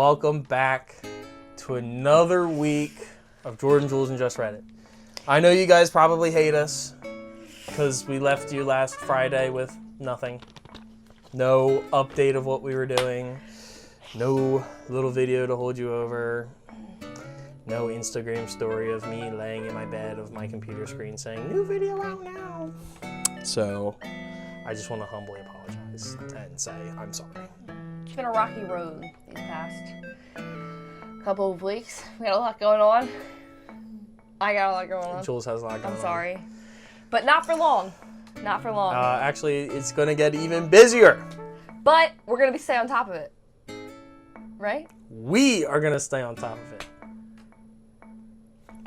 welcome back to another week of Jordan, Jules, and Just Reddit. I know you guys probably hate us because we left you last Friday with nothing. No update of what we were doing. No little video to hold you over. No Instagram story of me laying in my bed of my computer screen saying, new video out now. So I just want to humbly apologize and say I'm sorry. It's been a rocky road these past couple of weeks. We got a lot going on. I got a lot going on. Jules has a lot going on. I'm sorry. But not for long. Not for long. Actually, it's going to get even busier. But we're going to stay on top of it. Right? We are going to stay on top of it.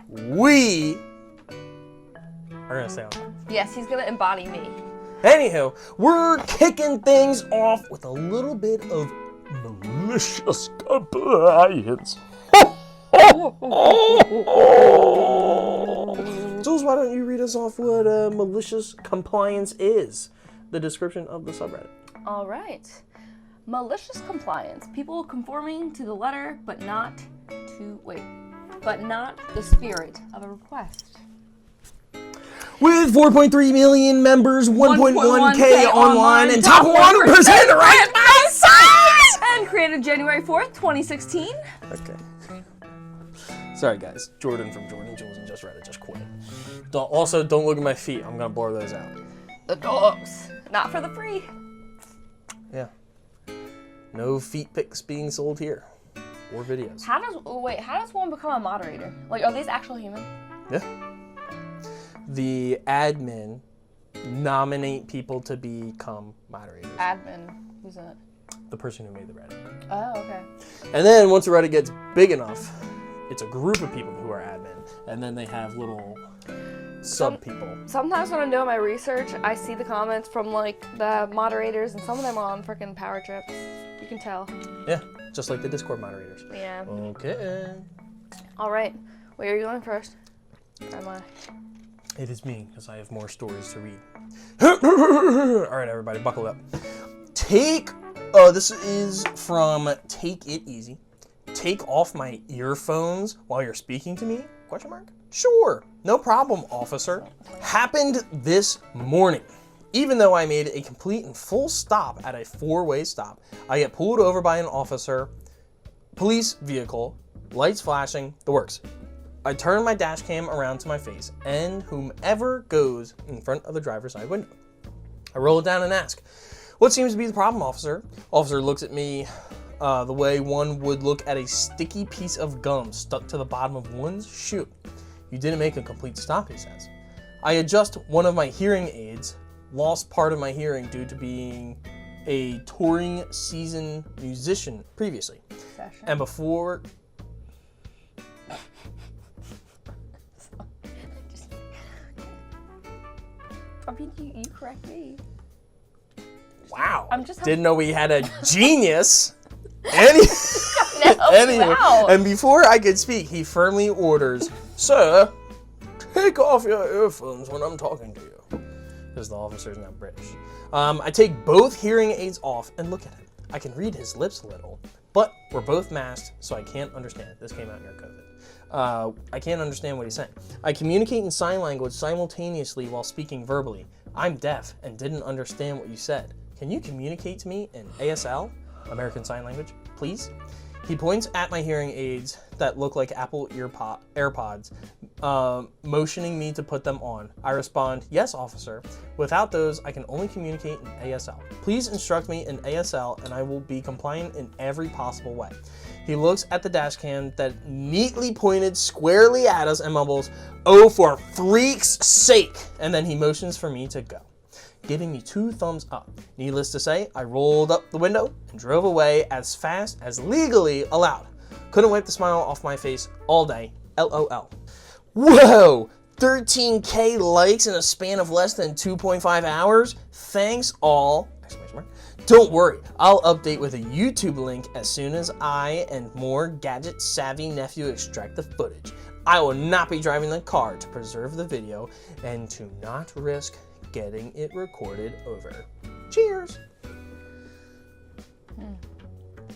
We are going to stay on top of it. Yes, he's going to embody me. Anywho, we're kicking things off with a little bit of malicious compliance. Jules, why don't you read us off what malicious compliance is? The description of the subreddit. All right. Malicious compliance. People conforming to the letter, but not the spirit of a request. With 4.3 million members, 1.1K online, and top 1% right by size! And created January 4th, 2016. Okay. Sorry, guys. Jordan from Jordan, Jules, and Just Reddit just quit. Also, don't look at my feet. I'm going to blur those out. The dogs. Not for the free. Yeah. No feet pics being sold here. Or videos. How does one become a moderator? Like, are these actual humans? Yeah. The admin nominate people to become moderators. Admin. Who's that? The person who made the Reddit. Oh, okay. And then once the Reddit gets big enough, it's a group of people who are admin. And then they have little sub-people. Sometimes when I'm doing my research, I see the comments from, like, the moderators, and some of them are on freaking power trips. You can tell. Yeah, just like the Discord moderators. Yeah. Okay. All right. Where are you going first? Or am I? It is me, because I have more stories to read. All right, everybody, buckle up. This is from Take It Easy. Take off my earphones while you're speaking to me? ? Sure, no problem, officer. Happened this morning. Even though I made a complete and full stop at a four-way stop, I get pulled over by an officer, police vehicle, lights flashing, the works. I turn my dash cam around to my face and whomever goes in front of the driver's side window. I roll it down and ask, what seems to be the problem, officer? Officer looks at me the way one would look at a sticky piece of gum stuck to the bottom of one's shoe. You didn't make a complete stop, he says. I adjust one of my hearing aids, lost part of my hearing due to being a touring season musician previously. And before... I mean, you correct me. Wow. I'm just didn't know we had a genius. Anyway, and before I could speak, he firmly orders, sir, take off your earphones when I'm talking to you. Because the officer's not British. I take both hearing aids off and look at him. I can read his lips a little, but we're both masked, so I can't understand. This came out near COVID. I can't understand what he's saying. I communicate in sign language simultaneously while speaking verbally. I'm deaf and didn't understand what you said. Can you communicate to me in ASL, American Sign Language, please? He points at my hearing aids that look like Apple AirPods, motioning me to put them on. I respond, yes, officer. Without those, I can only communicate in ASL. Please instruct me in ASL and I will be compliant in every possible way. He looks at the dash cam that neatly pointed squarely at us and mumbles, oh, for freak's sake! And then he motions for me to go, giving me 2 thumbs up. Needless to say, I rolled up the window and drove away as fast as legally allowed. Couldn't wipe the smile off my face all day. LOL. Whoa! 13K likes in a span of less than 2.5 hours? Thanks all! Don't worry, I'll update with a YouTube link as soon as I and more gadget-savvy nephew extract the footage. I will not be driving the car to preserve the video and to not risk getting it recorded over. Cheers!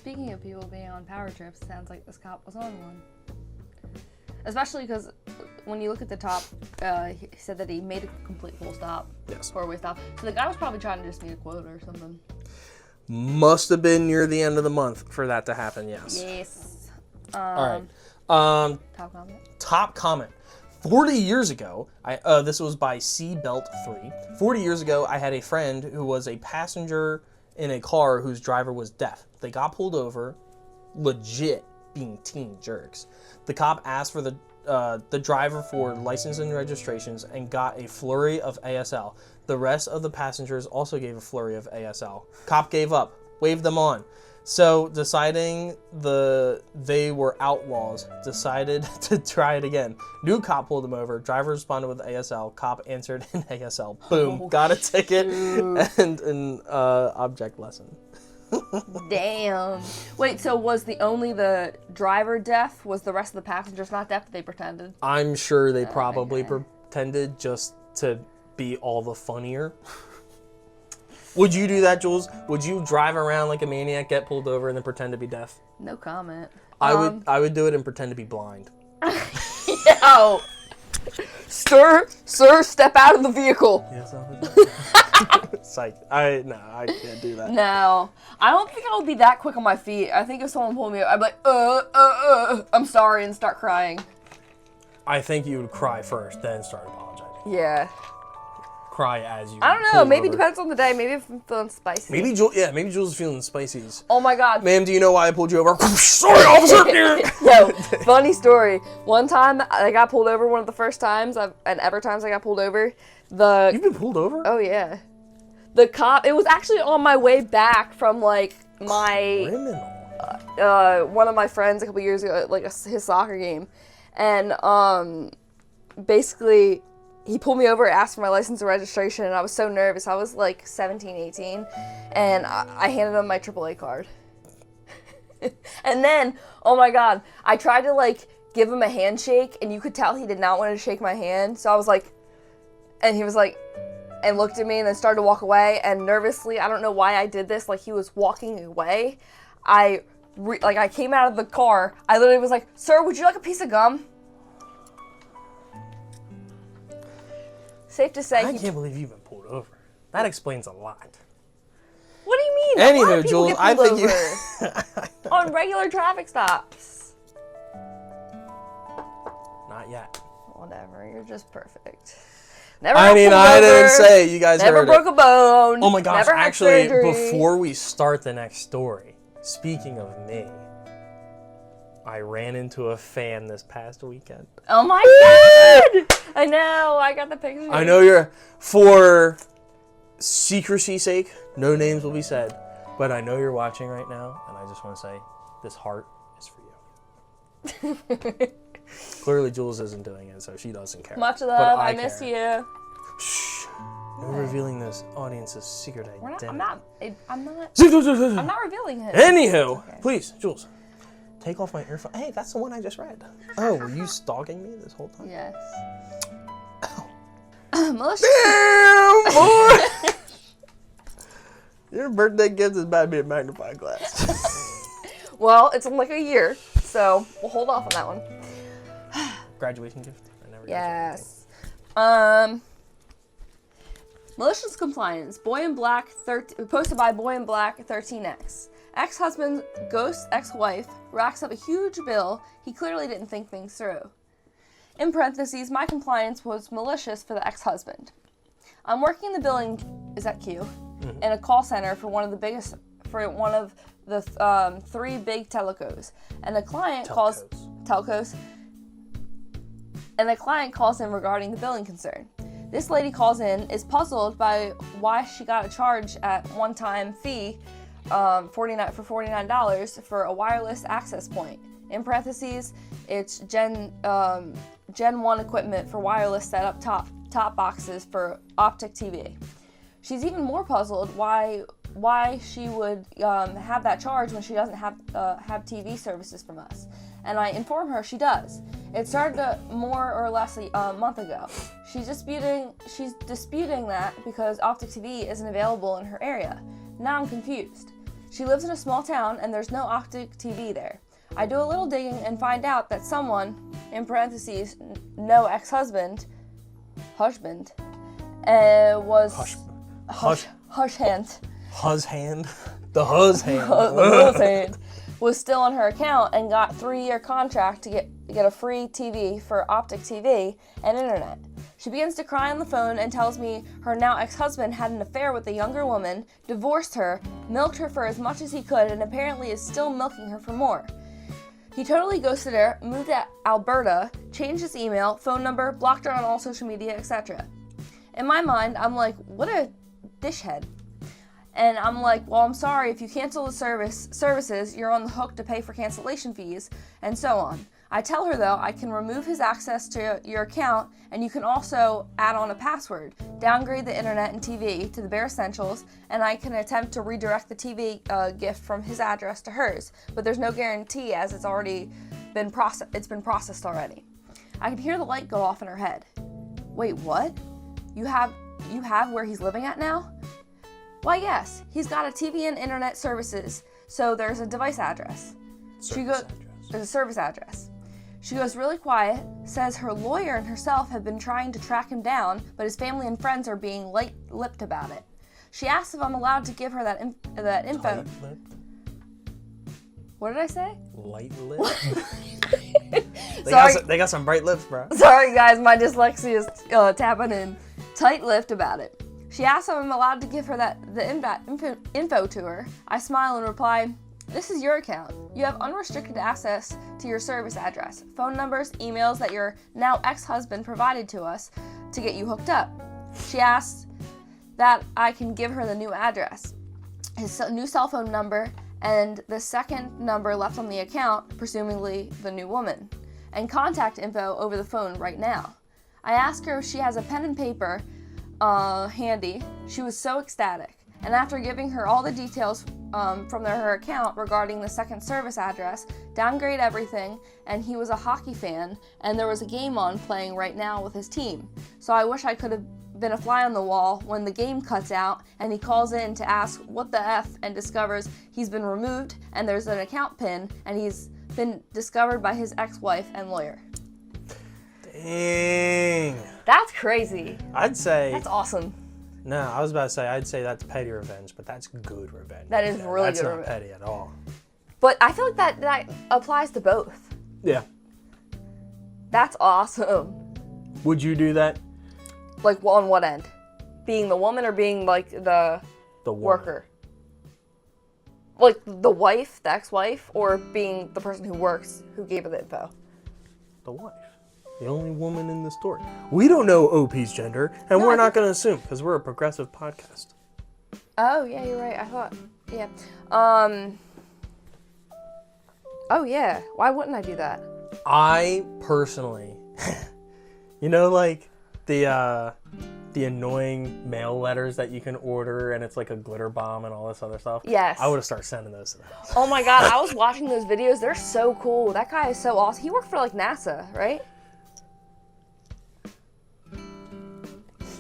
Speaking of people being on power trips, sounds like this cop was on one. Especially because when you look at the top, he said that he made a complete full stop. Yes. 4-way stop. So the guy was probably trying to just meet a quota or something. Must have been near the end of the month for that to happen, yes. Yes. All right. Top comment. Top comment. 40 years ago, this was by Cbelt3. 40 years ago, I had a friend who was a passenger in a car whose driver was deaf. They got pulled over, legit being teen jerks. The cop asked for the driver for license and registrations and got a flurry of ASL. The rest of the passengers also gave a flurry of ASL. Cop gave up, waved them on. So, deciding they were outlaws, decided to try it again. New cop pulled him over. Driver responded with ASL. Cop answered in ASL. Boom. Got a ticket and an object lesson. Damn. Wait, so was the driver deaf? Was the rest of the passengers not deaf? They pretended? I'm sure they probably pretended just to be all the funnier. Would you do that, Jules? Would you drive around like a maniac, get pulled over, and then pretend to be deaf? No comment. I would do it and pretend to be blind. Yo! Sir, step out of the vehicle. Yes, Psych. I can't do that. No. I don't think I would be that quick on my feet. I think if someone pulled me up, I'd be like, I'm sorry, and start crying. I think you would cry first, then start apologizing. Yeah. Cry as you. I don't know. Maybe it depends on the day. Maybe if I'm feeling spicy. Maybe Jules is feeling spices. Oh my God. Ma'am, do you know why I pulled you over? Sorry, officer. Yo, funny story. One time I got pulled over. One of the first times, and ever times I got pulled over. You've been pulled over? Oh yeah. The cop. It was actually on my way back from like my criminal. One of my friends a couple years ago, like his soccer game, and basically. He pulled me over, asked for my license and registration, and I was so nervous. I was like 17, 18, and I handed him my AAA card. And then, oh my God, I tried to like give him a handshake, and you could tell he did not want to shake my hand. So I was like, and he was like, and looked at me and then started to walk away, and nervously, I don't know why I did this, like he was walking away. I came out of the car, I literally was like, sir, would you like a piece of gum? Safe to say. I can't believe you've been pulled over. That explains a lot. What do you mean? Anywho, Jules, I think you on regular traffic stops. Not yet. Whatever. You're just perfect. Never. I didn't say. You guys never heard broke it. A bone. Oh my gosh! Never had Actually, surgery. before we start the next story, speaking of me. I ran into a fan this past weekend. Oh my God! I know. I got the picture. I know for secrecy's sake, no names will be said, but I know you're watching right now, and I just want to say, this heart is for you. Clearly, Jules isn't doing it, so she doesn't care. Much love. I miss care. you. Shh. No revealing this audience's secret identity. I'm not revealing it. Anywho, please, Jules. Take off my earphone. Hey, that's the one I just read. Oh, were you stalking me this whole time? Yes. Ow. Damn, boy! Your birthday gift is about to be a magnifying glass. Well, it's in like a year, so we'll hold off on that one. Graduation gift? I never yes. Malicious compliance. Boy in Black, posted by Boy in Black 13X. Ex-husband ghosts ex-wife, racks up a huge bill. He clearly didn't think things through. In parentheses, my compliance was malicious for the ex-husband. I'm working in the billing, is that Q? Mm-hmm. In a call center for one of the 3 big telcos. And a client calls in regarding the billing concern. This lady calls in, is puzzled by why she got a charge at one-time fee for $49 for a wireless access point. In parentheses, it's Gen 1 equipment for wireless setup top boxes for optic TV. She's even more puzzled why she would have that charge when she doesn't have TV services from us. And I inform her she does. It started more or less a month ago. She's disputing that because optic TV isn't available in her area. Now I'm confused. She lives in a small town and there's no optic TV there. I do a little digging and find out that someone, in parentheses, no ex-husband, was hush hand. Huz hand? The huz hand. The huz hand was still on her account and got 3-year contract to get a free TV for optic TV and internet. She begins to cry on the phone and tells me her now ex-husband had an affair with a younger woman, divorced her, milked her for as much as he could, and apparently is still milking her for more. He totally ghosted her, moved to Alberta, changed his email, phone number, blocked her on all social media, etc. In my mind, I'm like, what a dishhead. And I'm like, well, I'm sorry, if you cancel the services, you're on the hook to pay for cancellation fees, and so on. I tell her, though, I can remove his access to your account, and you can also add on a password, downgrade the internet and TV to the bare essentials, and I can attempt to redirect the TV gift from his address to hers, but there's no guarantee as it's already been processed already. I can hear the light go off in her head. Wait, what? You have where he's living at now? Why, yes, he's got a TV and internet services, so there's a device address. There's a service address. She goes really quiet, says her lawyer and herself have been trying to track him down, but his family and friends are being light-lipped about it. She asks if I'm allowed to give her that info. Light-lipped? What did I say? Light-lipped? Sorry. They got some bright lips, bro. Sorry, guys, my dyslexia is tapping in. Tight-lipped about it. She asks if I'm allowed to give her the info to her. I smile and reply, this is your account. You have unrestricted access to your service address, phone numbers, emails that your now ex-husband provided to us to get you hooked up. She asks that I can give her the new address, his new cell phone number, and the second number left on the account, presumably the new woman, and contact info over the phone right now. I ask her if she has a pen and paper handy. She was so ecstatic. And after giving her all the details from her account regarding the second service address, downgrade everything, and he was a hockey fan, and there was a game on playing right now with his team. So I wish I could have been a fly on the wall when the game cuts out, and he calls in to ask what the F and discovers he's been removed, and there's an account pin, and he's been discovered by his ex-wife and lawyer. Dang. That's crazy. I'd say... That's awesome. No, I was about to say, I'd say that's petty revenge, but that's good revenge. That is really that's good not revenge. petty at all. But I feel like that applies to both. Yeah. That's awesome. Would you do that? Like, on what end? Being the woman or being, like, the worker? Like, the wife, the ex-wife, or being the person who works, who gave her the info? The wife. The only woman in the story. We don't know OP's gender, and we're not going to assume, because we're a progressive podcast. Oh, yeah, you're right. I thought, yeah. Oh, yeah. Why wouldn't I do that? I personally, you know, like, the annoying mail letters that you can order, and it's like a glitter bomb and all this other stuff? Yes. I would have started sending those to the house. Oh, my God. I was watching those videos. They're so cool. That guy is so awesome. He worked for, like, NASA, right?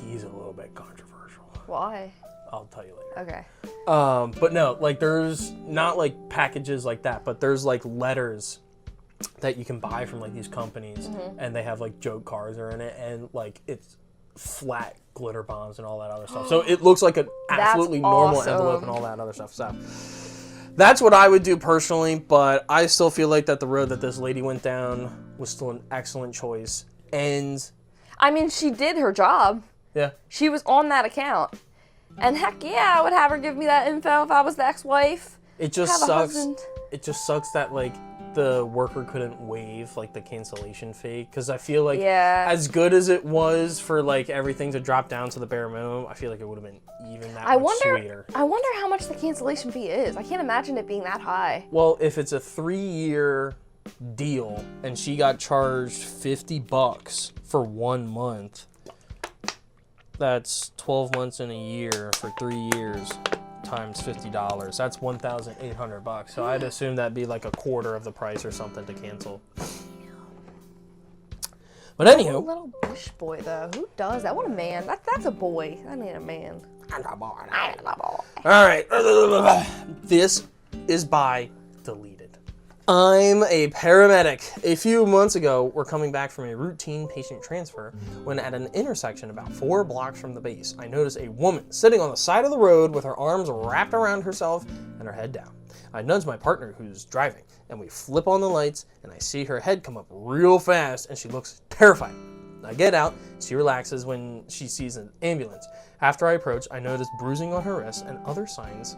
He's a little bit controversial. Why? I'll tell you later. Okay. But no, like there's not like packages like that, but there's like letters that you can buy from like these companies, and they have like joke cards are in it, and like it's flat glitter bombs and all that other stuff. So it looks like an absolutely normal envelope and all that other stuff. So that's what I would do personally, but I still feel like that the road that this lady went down was still an excellent choice. And I mean, she did her job. yeah. She was on that account. And heck yeah, I would have her give me that info if I was the ex-wife. It just Have a sucks. husband. It just sucks that like the worker couldn't waive like the cancellation fee, because I feel like as good as it was for like everything to drop down to the bare minimum, I feel like it would have been even that much sweeter. I wonder how much the cancellation fee is. I can't imagine it being that high. Well, if it's a 3-year deal and she got charged $50 for 1 month, that's 12 months in a year for 3 years times $50. That's $1,800. So I'd assume that'd be like a quarter of the price or something to cancel. But anywho, Little bush boy though. Who does that? What a man. That's a boy. I need a man. Alright. This is by Deleted. I'm a paramedic. A few months ago, we're coming back from a routine patient transfer when at an intersection about 4 blocks from the base, I noticed a woman sitting on the side of the road with her arms wrapped around herself and her head down. I nudge my partner who's driving, and we flip on the lights, and I see her head come up real fast, and she looks terrified. I get out, she relaxes when she sees an ambulance. After I approach, I notice bruising on her wrist and other signs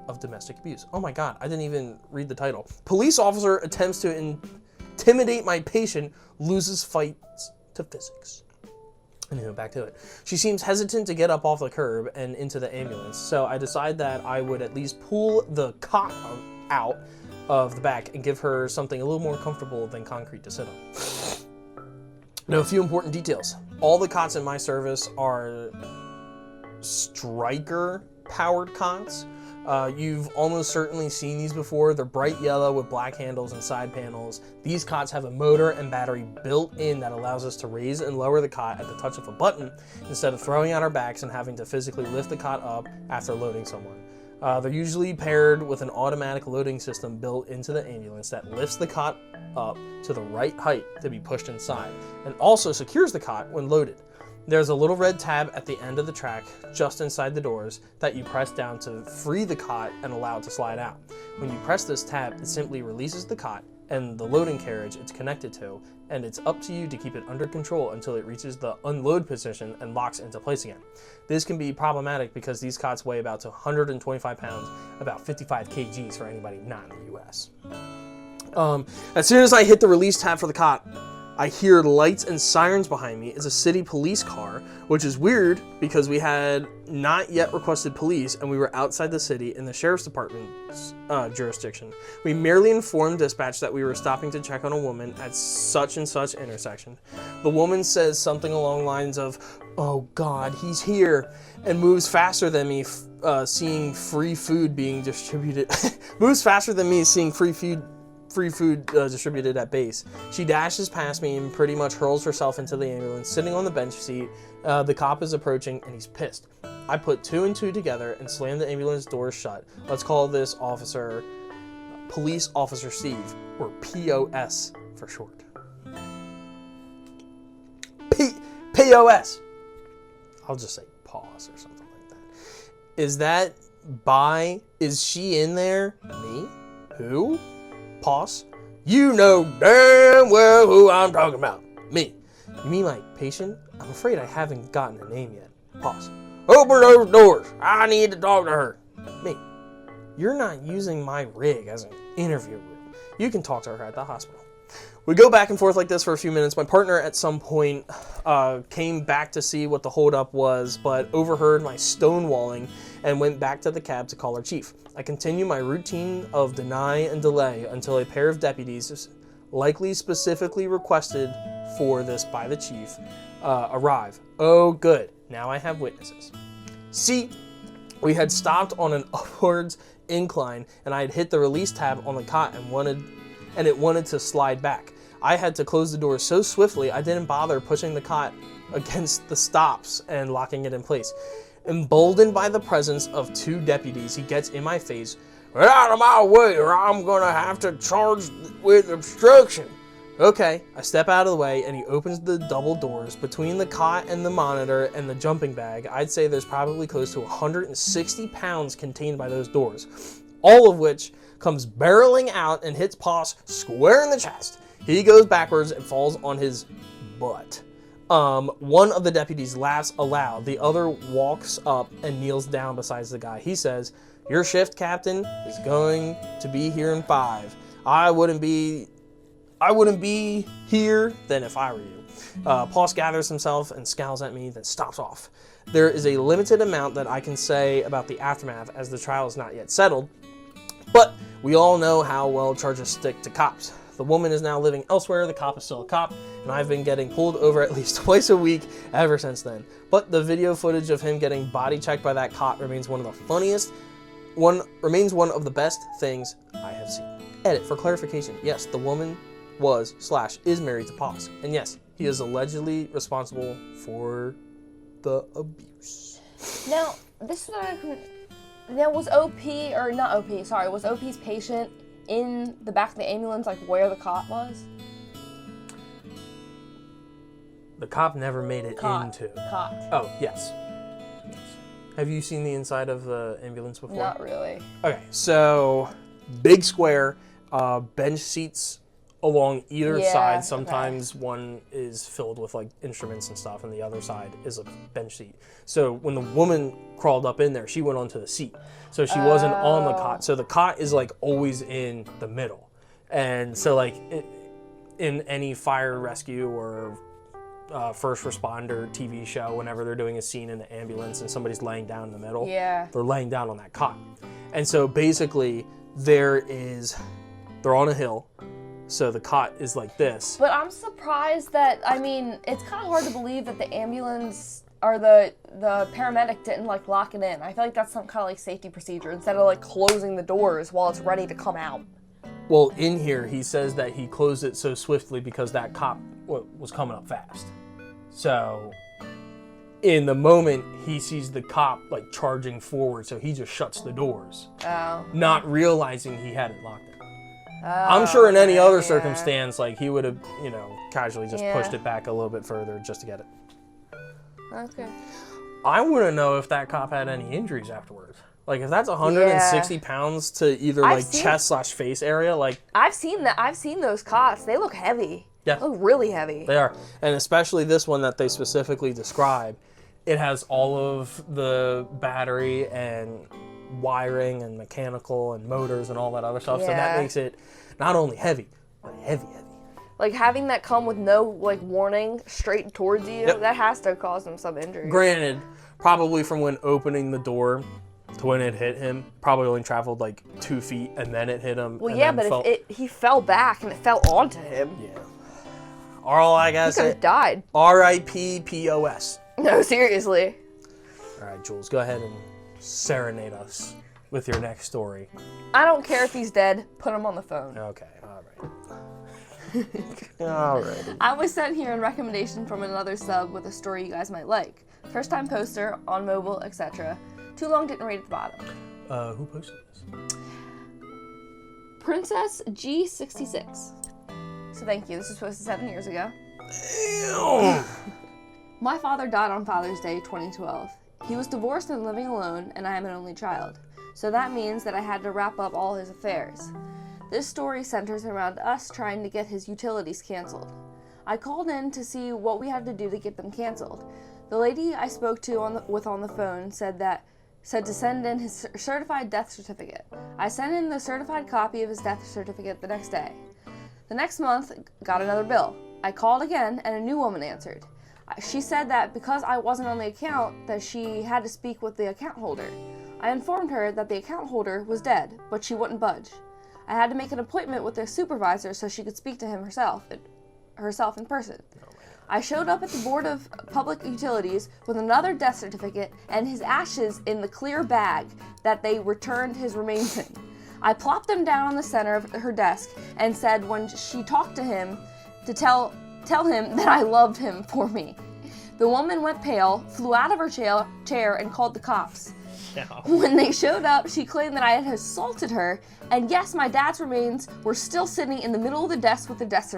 of domestic abuse. Oh my God, I didn't even read the title. Police officer attempts to intimidate my patient, loses fights to physics. Anyway, back to it. She seems hesitant to get up off the curb and into the ambulance, so I decide that I would at least pull the cot out of the back and give her something a little more comfortable than concrete to sit on. Now, a few important details. All the cots in my service are striker-powered cots. You've almost certainly seen these before. They're bright yellow with black handles and side panels. These cots have a motor and battery built in that allows us to raise and lower the cot at the touch of a button instead of throwing out our backs and having to physically lift the cot up after loading someone. They're usually paired with an automatic loading system built into the ambulance that lifts the cot up to the right height to be pushed inside and also secures the cot when loaded. There's a little red tab at the end of the track, just inside the doors, that you press down to free the cot and allow it to slide out. When you press this tab, it simply releases the cot and the loading carriage it's connected to, and it's up to you to keep it under control until it reaches the unload position and locks into place again. This can be problematic because these cots weigh about 125 pounds, about 55 kgs for anybody not in the US. As soon as I hit the release tab for the cot, I hear lights and sirens behind me. It's a city police car, which is weird because we had not yet requested police and we were outside the city in the sheriff's department's jurisdiction. We merely informed dispatch that we were stopping to check on a woman at such and such intersection. The woman says something along the lines of, "Oh God, he's here," and moves faster than me, seeing free food being distributed. Moves faster than me, seeing free food distributed at base. She dashes past me and pretty much hurls herself into the ambulance, sitting on the bench seat. The cop is approaching and he's pissed. I put 2 and 2 together and slam the ambulance doors shut. Let's call this officer Police Officer Steve, or POS for short. POS. I'll just say pause or something like that. Is she in there? Me? Who? Pause. You know damn well who I'm talking about. Me. You mean like patient? I'm afraid I haven't gotten a name yet. Pause. Open those doors. I need to talk to her. Me. You're not using my rig as an interview room. You can talk to her at the hospital. We go back and forth like this for a few minutes. My partner at some point came back to see what the holdup was, but overheard my stonewalling and went back to the cab to call our chief. I continue my routine of deny and delay until a pair of deputies, likely specifically requested for this by the chief, arrive. Oh good, now I have witnesses. See, we had stopped on an upwards incline and I had hit the release tab on the cot and it wanted to slide back. I had to close the door so swiftly I didn't bother pushing the cot against the stops and locking it in place. Emboldened by the presence of 2 deputies, he gets in my face. Get out of my way or I'm gonna have to charge with obstruction. Okay, I step out of the way and he opens the double doors. Between the cot and the monitor and the jumping bag, I'd say there's probably close to 160 pounds contained by those doors, all of which comes barreling out and hits Poss square in the chest. He goes backwards and falls on his butt. One of the deputies laughs aloud. The other walks up and kneels down beside the guy. He says, "Your shift, Captain, is going to be here in 5. I wouldn't be here then if I were you." Poss gathers himself and scowls at me, then stops off. There is a limited amount that I can say about the aftermath as the trial is not yet settled, but we all know how well charges stick to cops. The woman is now living elsewhere, the cop is still a cop, and I've been getting pulled over at least twice a week ever since then. But the video footage of him getting body checked by that cop remains one of the best things I have seen. Edit, for clarification, yes, the woman is married to Poss. And yes, He is allegedly responsible for the abuse. Now, this is what I could... Now, was was OP's patient in the back of the ambulance, like where the cot was? The cop never made it into... Cot. Oh, yes. Have you seen the inside of the ambulance before? Not really. Okay, so big square, bench seats along either side. Sometimes one is filled with like instruments and stuff, and the other side is a bench seat. So when the woman crawled up in there, she went onto the seat. So she wasn't on the cot. So the cot is like always in the middle. And so like in any fire rescue or first responder TV show, whenever they're doing a scene in the ambulance and somebody's laying down in the middle, they're laying down on that cot. And so basically they're on a hill, so the cot is like this. But I'm surprised that, I mean, it's kind of hard to believe that the ambulance or the paramedic didn't like lock it in. I feel like that's some kind of like safety procedure instead of like closing the doors while it's ready to come out. Well, in here he says that he closed it so swiftly because that cop was coming up fast. So in the moment he sees the cop like charging forward, so he just shuts the doors, not realizing he had it locked in. I'm sure in any other circumstance, like he would have, casually just pushed it back a little bit further just to get it. Okay. I want to know if that cop had any injuries afterwards. Like if that's 160 pounds to either chest/face area, like I've seen that. I've seen those cots. They look heavy. Yeah. They look really heavy. They are. And especially this one that they specifically describe, it has all of the battery and wiring and mechanical and motors and all that other stuff. So that makes it not only heavy, but heavy. Like having that come with no like warning straight towards you, that has to cause them some injury. Granted, probably from when opening the door to when it hit him, probably only traveled like 2 feet and then it hit him. Well, yeah, but if he fell back and it fell onto him. Yeah. All I gotta say. He could have died. R.I.P. POS. No, seriously. All right, Jules, go ahead and serenade us with your next story. I don't care if he's dead. Put him on the phone. Okay, all right. All right. I was sent here on recommendation from another sub with a story you guys might like. First time poster, on mobile, etc. Too long, didn't read at the bottom. Who posted this? Princess G66. So thank you. This was posted 7 years ago. Damn. My father died on Father's Day 2012. He was divorced and living alone, and I am an only child. So that means that I had to wrap up all his affairs. This story centers around us trying to get his utilities canceled. I called in to see what we had to do to get them canceled. The lady I spoke to on the phone said to send in his certified death certificate. I sent in the certified copy of his death certificate the next day. The next month, got another bill. I called again, and a new woman answered. She said that because I wasn't on the account, that she had to speak with the account holder. I informed her that the account holder was dead, but she wouldn't budge. I had to make an appointment with the supervisor so she could speak to him herself in person. I showed up at the Board of Public Utilities with another death certificate and his ashes in the clear bag that they returned his remains in. I plopped them down on the center of her desk and said when she talked to him to tell him that I loved him for me. The woman went pale, flew out of her chair and called the cops. No. When they showed up, she claimed that I had assaulted her, and yes, my dad's remains were still sitting in the middle of the desk with the death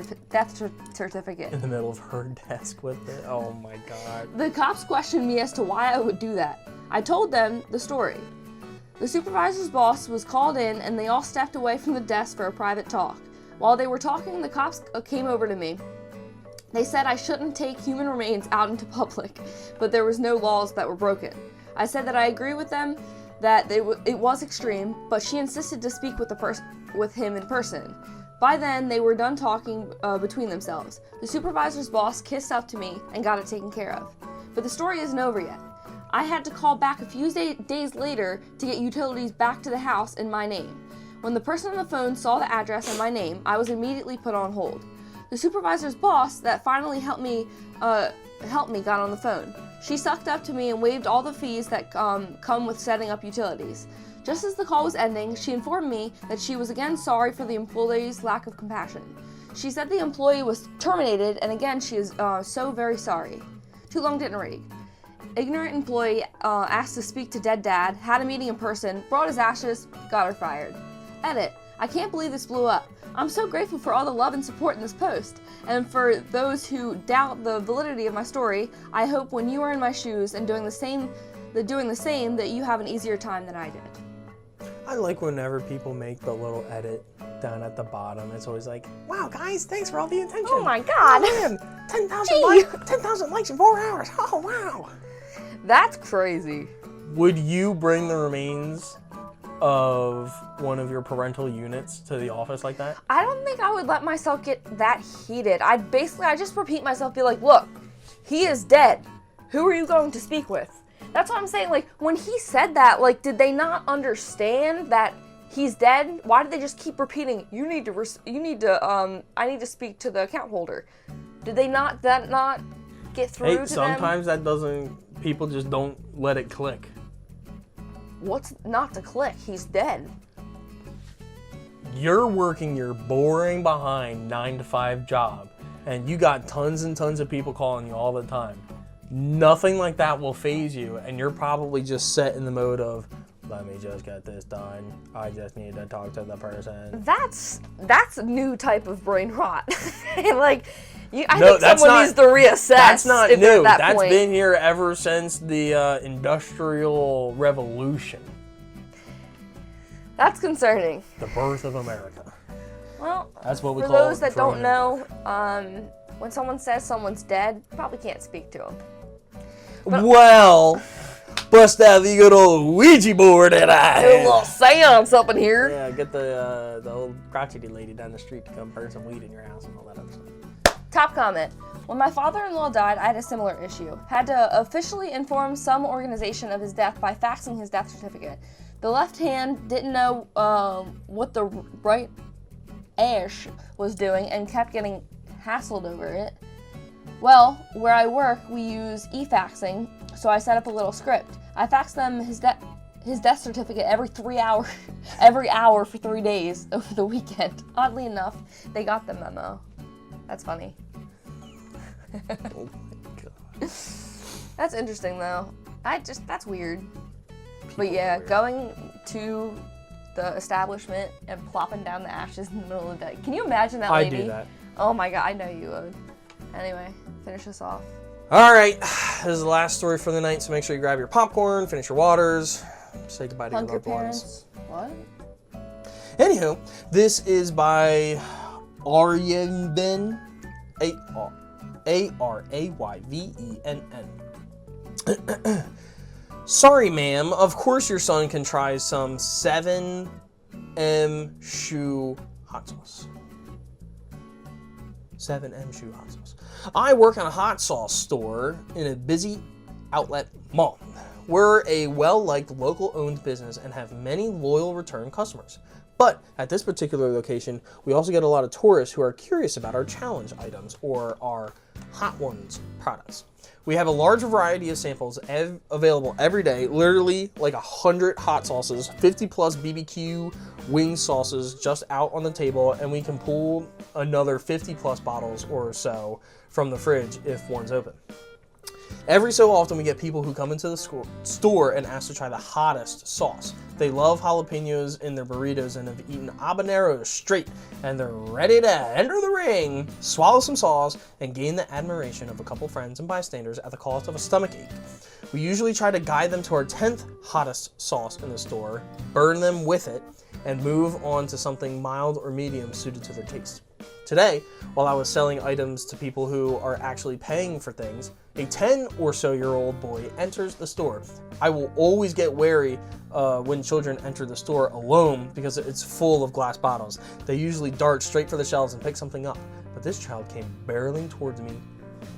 certificate. In the middle of her desk with it? Oh my God. The cops questioned me as to why I would do that. I told them the story. The supervisor's boss was called in, and they all stepped away from the desk for a private talk. While they were talking, the cops came over to me. They said I shouldn't take human remains out into public, but there was no laws that were broken. I said that I agree with them that it was extreme, but she insisted to speak with him in person. By then, they were done talking between themselves. The supervisor's boss kissed up to me and got it taken care of. But the story isn't over yet. I had to call back a few days later to get utilities back to the house in my name. When the person on the phone saw the address and my name, I was immediately put on hold. The supervisor's boss that finally helped me got on the phone. She sucked up to me and waived all the fees that come with setting up utilities. Just as the call was ending, she informed me that she was again sorry for the employee's lack of compassion. She said the employee was terminated, and again, she is so very sorry. Too long didn't read. Ignorant employee asked to speak to dead dad, had a meeting in person, brought his ashes, got her fired. Edit. I can't believe this blew up. I'm so grateful for all the love and support in this post. And for those who doubt the validity of my story, I hope when you are in my shoes and doing the same that you have an easier time than I did. I like whenever people make the little edit down at the bottom. It's always like, wow, guys, thanks for all the attention. Oh my God. Oh, man, 10,000 likes in 4 hours. Oh, wow. That's crazy. Would you bring the remains of one of your parental units to the office like that? I don't think I would let myself get that heated. I just repeat myself, be like, look, he is dead. Who are you going to speak with? That's what I'm saying. Like, when he said that, like, did they not understand that he's dead? Why did they just keep repeating, I need to speak to the account holder? Did they not get through to them? Sometimes that doesn't, people just don't let it click. What's not to click? He's dead. You're working your boring behind 9-to-5 job, and you got tons and tons of people calling you all the time. Nothing like that will faze you, and you're probably just set in the mode of, let me just get this done. I just need to talk to the person. That's a new type of brain rot. I think someone needs to reassess. That's not if new. That That's point. been here ever since the Industrial Revolution. That's concerning. The birth of America. Well, that's what we for call those that throwing don't know, when someone says someone's dead, probably can't speak to them. Well, bust out the good old Ouija board and Do a little seance up in here. Yeah, get the old crotchety lady down the street to come burn some weed in your house and all that other stuff. Top comment. When my father-in-law died, I had a similar issue. Had to officially inform some organization of his death by faxing his death certificate. The left hand didn't know what the right ash was doing and kept getting hassled over it. Well, where I work, we use e-faxing, so I set up a little script. I faxed them his death certificate every hour for 3 days over the weekend. Oddly enough, they got the memo. That's funny. Oh my god. That's interesting though. That's weird. But yeah, going to the establishment and plopping down the ashes in the middle of the day. Can you imagine that lady? I do that. Oh my god, I know you would. Anyway, finish this off. All right, this is the last story for the night, so make sure you grab your popcorn, finish your waters, say goodbye to your loved ones. What? Anywho, this is by Arayvenn, Arayvenn. Sorry, ma'am. Of course your son can try some 7M shoe hot sauce. 7M shoe hot sauce. I work in a hot sauce store in a busy outlet mall. We're a well-liked local-owned business and have many loyal return customers. But at this particular location, we also get a lot of tourists who are curious about our challenge items or our Hot Ones products. We have a large variety of samples available every day, literally like 100 hot sauces, 50 plus BBQ wing sauces just out on the table, and we can pull another 50 plus bottles or so from the fridge if one's open. Every so often we get people who come into the store and ask to try the hottest sauce. They love jalapenos in their burritos and have eaten habaneros straight, and they're ready to enter the ring, swallow some sauce, and gain the admiration of a couple friends and bystanders at the cost of a stomachache. We usually try to guide them to our 10th hottest sauce in the store, burn them with it, and move on to something mild or medium suited to their taste. Today, while I was selling items to people who are actually paying for things, a 10 or so year old boy enters the store. I will always get wary when children enter the store alone because it's full of glass bottles. They usually dart straight for the shelves and pick something up. But this child came barreling towards me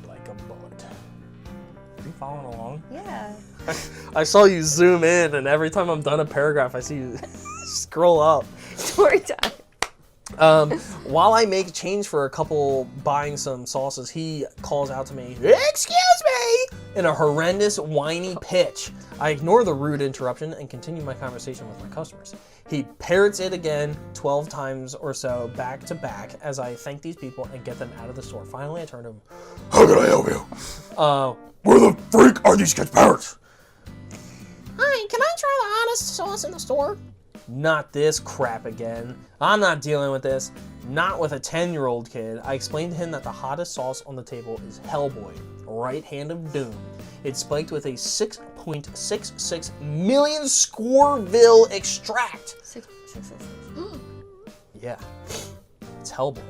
like a bullet. Are you following along? Yeah. I saw you zoom in, and every time I'm done a paragraph, I see you scroll up. Story time. While I make change for a couple buying some sauces, he calls out to me, "Excuse me, in a horrendous, whiny pitch. I ignore the rude interruption and continue my conversation with my customers. He parrots it again 12 times or so, back to back, as I thank these people and get them out of the store. Finally, I turn to him. How can I help you? Where the freak are these kids' parents? Hi, can I try the hottest sauce in the store? Not this crap again. I'm not dealing with this. Not with a 10-year-old kid. I explained to him that the hottest sauce on the table is Hellboy, right hand of doom. It's spiked with a 6.66 million Scoville extract. 6.66. Yeah, it's Hellboy.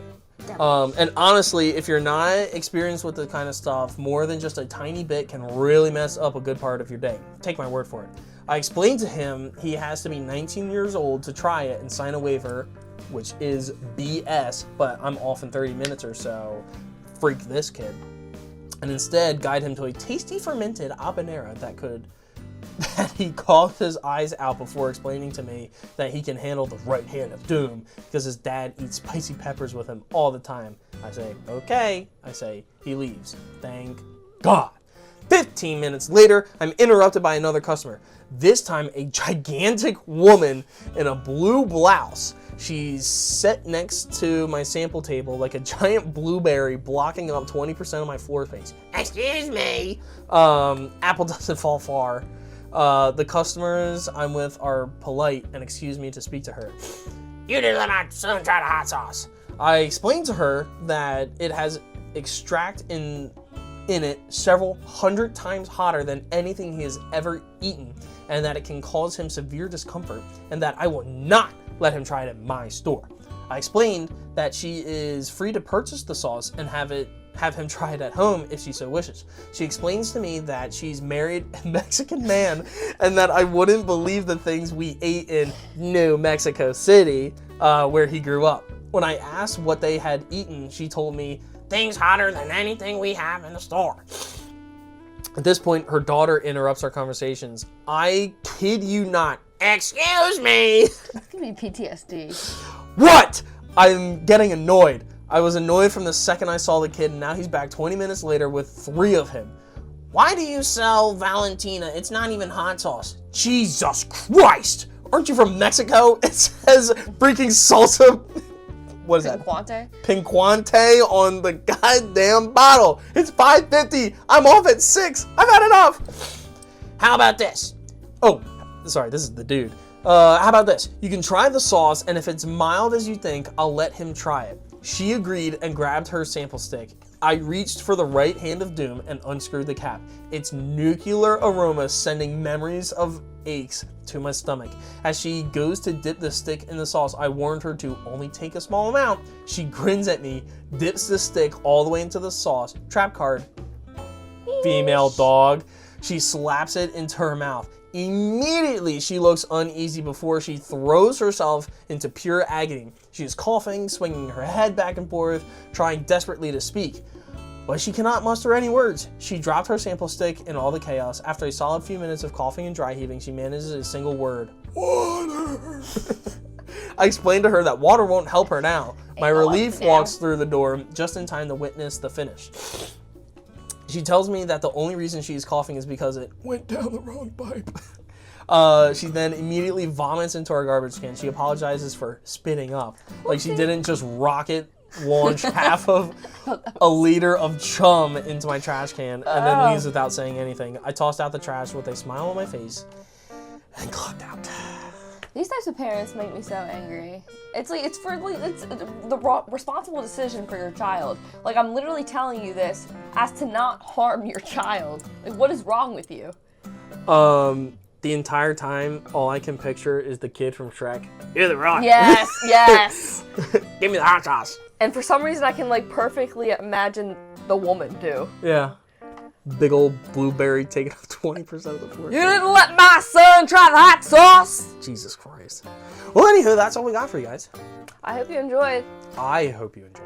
And honestly, if you're not experienced with this kind of stuff, more than just a tiny bit can really mess up a good part of your day. Take my word for it. I explained to him he has to be 19 years old to try it and sign a waiver, which is BS, but I'm off in 30 minutes or so. Freak this kid. And instead guide him to a tasty fermented habanero that he called his eyes out before explaining to me that he can handle the right hand of doom because his dad eats spicy peppers with him all the time. I say, okay. I say, he leaves. Thank God. 15 minutes later, I'm interrupted by another customer. This time, a gigantic woman in a blue blouse. She's set next to my sample table like a giant blueberry blocking up 20% of my floor space. Excuse me. Apple doesn't fall far. The customers I'm with are polite and excuse me to speak to her. You did not try the hot sauce. I explained to her that it has extract in it several hundred times hotter than anything he has ever eaten, and that it can cause him severe discomfort, and that I will not let him try it at my store. I explained that she is free to purchase the sauce and have him try it at home if she so wishes. She explains to me that she's married a Mexican man and that I wouldn't believe the things we ate in New Mexico City, where he grew up. When I asked what they had eaten, she told me, things hotter than anything we have in the store. At this point, her daughter interrupts our conversations. I kid you not. Excuse me! It's gonna be PTSD. What? I'm getting annoyed. I was annoyed from the second I saw the kid, and now he's back 20 minutes later with 3 of him. Why do you sell Valentina? It's not even hot sauce. Jesus Christ! Aren't you from Mexico? It says freaking salsa. What is that? Pinquante on the goddamn bottle. It's $5.50. I'm off at 6. I've had enough. How about this? Oh, sorry, this is the dude. How about this? You can try the sauce, and if it's mild as you think, I'll let him try it. She agreed and grabbed her sample stick. I reached for the right hand of doom and unscrewed the cap. Its nuclear aroma sending memories of aches to my stomach. As she goes to dip the stick in the sauce, I warned her to only take a small amount. She grins at me, dips the stick all the way into the sauce. Trap card. Female dog. She slaps it into her mouth. Immediately, she looks uneasy before she throws herself into pure agony. She is coughing, swinging her head back and forth, trying desperately to speak. But she cannot muster any words. She dropped her sample stick in all the chaos. After a solid few minutes of coughing and dry heaving, she manages a single word. Water! I explained to her that water won't help her now. My relief walks through the door just in time to witness the finish. She tells me that the only reason she is coughing is because it went down the wrong pipe. She then immediately vomits into our garbage can. She apologizes for spitting up. Like she didn't just rocket launch half of a liter of chum into my trash can and then leaves without saying anything. I tossed out the trash with a smile on my face and clocked out. These types of parents make me so angry. It's the responsible decision for your child. Like, I'm literally telling you this as to not harm your child. Like, what is wrong with you? The entire time, all I can picture is the kid from Shrek. You're the rock. Yes, yes. Give me the hot sauce. And for some reason, I can, like, perfectly imagine the woman, too. Yeah. Big old blueberry taking up 20% of the floor. You didn't let my son try the hot sauce! Jesus Christ. Well, anywho, that's all we got for you guys. I hope you enjoyed. I hope you enjoyed.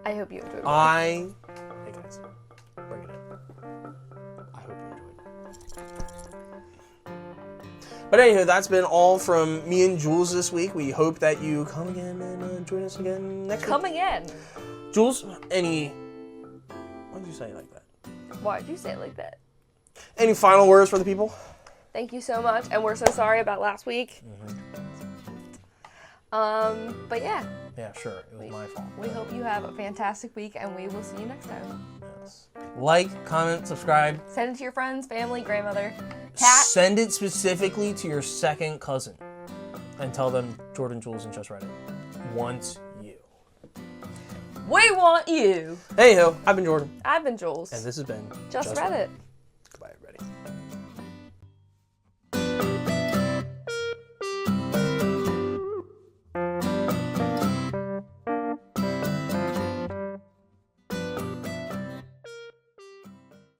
I hope you enjoyed. Hey guys, bring it in. I hope you enjoyed. But anywho, that's been all from me and Jules this week. We hope that you come again and join us again next week. Come again. Jules, why did you say it like that? Why'd you say it like that? Any final words for the people? Thank you so much, and we're so sorry about last week. But yeah. Yeah, sure. It was my fault. We hope you have a fantastic week, and we will see you next time. Yes. Like, comment, subscribe. Send it to your friends, family, grandmother, cat. Send it specifically to your second cousin. And tell them Jordan, Jules, and Just Reddit wants you. We want you. Hey ho, I've been Jordan. I've been Jules. And this has been Just Reddit.